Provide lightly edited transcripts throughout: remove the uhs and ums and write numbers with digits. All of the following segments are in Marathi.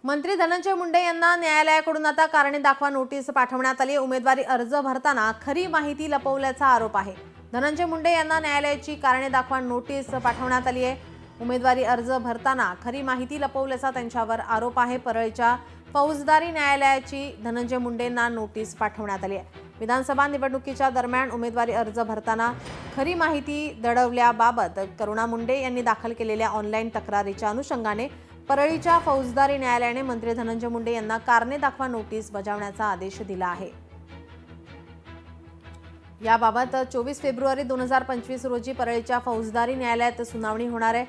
मंत्री धनंजय मुंडे यांना न्यायालयाकडून आता कारणे दाखवा नोटीस पाठवण्यात आली। उमेदवारी अर्ज भरताना खरी माहिती लपवल्याचा आरोप आहे। धनंजय मुंडे यांना न्यायालयाची कारणे दाखवा नोटीस पाठवण्यात आली आहे। उमेदवारी अर्ज भरताना खरी माहिती लपवल्याचा त्यांच्यावर आरोप आहे। परळीच्या फौजदारी न्यायालयाची धनंजय मुंडेंना नोटीस पाठवण्यात आली आहे। विधानसभा निवडणुकीच्या दरम्यान उमेदवारी अर्ज भरताना खरी माहिती दडवल्याबाबत करुणा मुंडे यांनी दाखल केलेल्या ऑनलाईन तक्रारीच्या अनुषंगाने परळीच्या फौजदारी न्यायालयाने मंत्री धनंजय मुंडे यांना कारणे दाखवा नोटीस बजावण्याचा आदेश दिला आहे। याबाबत 24 फेब्रुवारी 2025 रोजी परळीच्या फौजदारी न्यायालयात सुनावणी होणार आहे।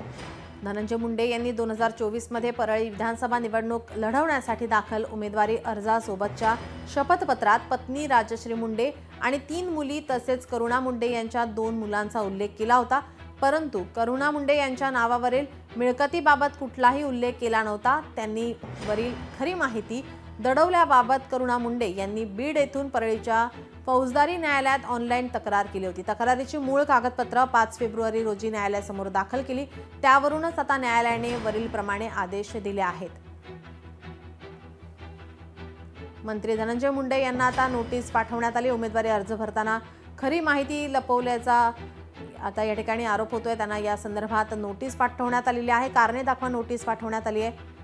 धनंजय मुंडे यांनी 2024 मध्ये परळी विधानसभा निवडणूक लढवण्यासाठी दाखल उमेदवारी अर्जासोबतच्या शपथपत्रात पत्नी राजश्री मुंडे आणि 3 मुली तसेच करुणा मुंडे यांच्या 2 मुलांचा उल्लेख केला होता। परंतु करुणा मुंडे यांच्या नावावरील मिळकतीबाबत कुठलाही उल्लेख केला नव्हता। त्यांनी वरील खरी माहिती दडवल्याबाबत करुणा मुंडे यांनी बीड येथून परळीच्या फौजदारी न्यायालयात ऑनलाईन तक्रार केली होती। तक्रारीची मूळ कागदपत्र 5 फेब्रुवारी रोजी न्यायालयासमोर दाखल केली। त्यावरूनच आता न्यायालयाने वरील प्रमाणे आदेश दिले आहेत। मंत्री धनंजय मुंडे यांना आता नोटीस पाठवण्यात आली। उमेदवारी अर्ज भरताना खरी माहिती लपवल्याचा आता या ठिकाणी आरोप होतोय। त्यांना या संदर्भात नोटीस पाठवण्यात आलेली आहे। कारणे दाखवा नोटीस पाठवण्यात आली आहे।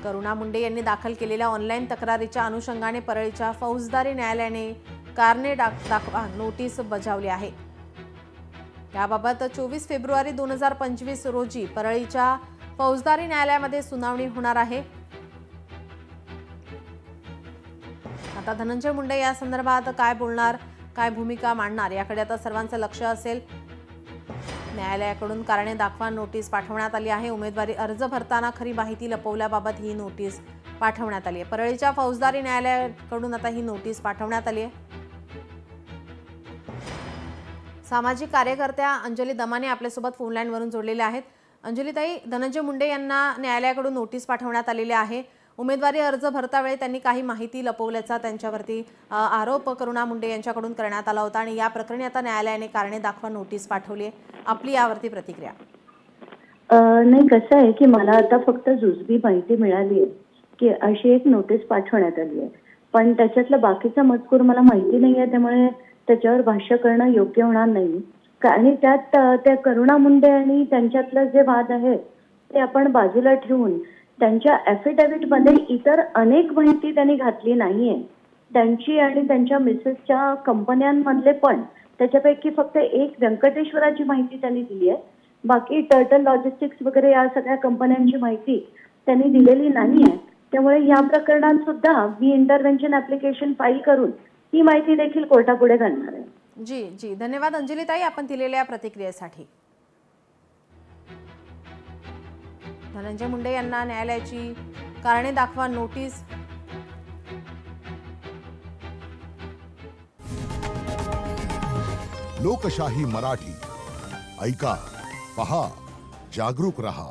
करुणा मुंडे यांनी दाखल केलेल्या ऑनलाईन तक्रारीच्या अनुषंगाने परळीच्या फौजदारी न्यायालयाने कारणे दाखवा नोटीस बजावली आहे। याबाबत 24 फेब्रुवारी 2025 रोजी परळीच्या फौजदारी न्यायालयामध्ये सुनावणी होणार आहे। आता धनंजय मुंडे या संदर्भात काय बोलणार, काय भूमिका मांडणार याकडे आता सर्वांचं लक्ष असेल। न्यायालयाकडून कारणे दाखवा नोटीस पाठवण्यात आली आहे। उमेदवारी अर्ज भरताना खरी माहिती लपवल्याबाबत ही नोटीस पाठवण्यात आली आहे। परळीच्या फौजदारी न्यायालयाकडून आता ही नोटीस पाठवण्यात आली आहे। सामाजिक कार्यकर्त्या अंजली दमाने आपल्यासोबत फोन लाईनवरून जोडलेल्या आहेत। अंजलीताई, धनंजय मुंडे यांना न्यायालयाकडून नोटीस पाठवण्यात आलेली आहे। उमेदवारी अर्ज भरतावेळी त्यांनी काही माहिती लपवल्याचा त्यांच्यावरती आरोप करुणा मुंडे यांच्याकडून करण्यात आला होता आणि या प्रकरणी आता न्यायालयाने कारणे दाखवा नोटीस पाठवली आहे। आपली यावरती प्रतिक्रिया? नाही, कसं आहे की मला आता फक्त जुजबी माहिती मिळाली आहे की अशी एक नोटीस पाठवण्यात आली आहे, पण त्याच्यातला बाकीचा मजकूर मला माहिती नाही आहे, त्यामुळे त्याच्यावर भाष्य करणं योग्य होणार नाही। आणि त्यात त्या करुणा मुंडे आणि त्यांच्यातलं जे वाद आहे ते आपण बाजूला ठेवून त्यांच्या ॲफिडेव्हिट मध्ये इतर अनेक माहिती त्यांनी घातली नाहीये। त्यांची आणि त्यांच्या मिसेसच्या कंपन्यांमधले पण त्याच्यापैकी फक्त एक व्यंकटेश्वराची माहिती त्यांनी दिली आहे। बाकी टर्टल लॉजिस्टिक्स वगैरे या सगळ्या कंपन्यांची माहिती त्यांनी दिलेली नाही आहे। त्यामुळे या प्रकरणात सुद्धा मी इंटरव्हेन्शन ॲप्लिकेशन फाईल करून ही माहिती देखील कोर्टापुढे घालणार आहे। जी धन्यवाद अंजलीताई आपण दिलेल्या प्रतिक्रियेसाठी। धनंजय मुंडे यांना न्यायालयाची कारणे दाखवा नोटीस लोकशाही मराठी ऐका, पहा, जागरूक रहा।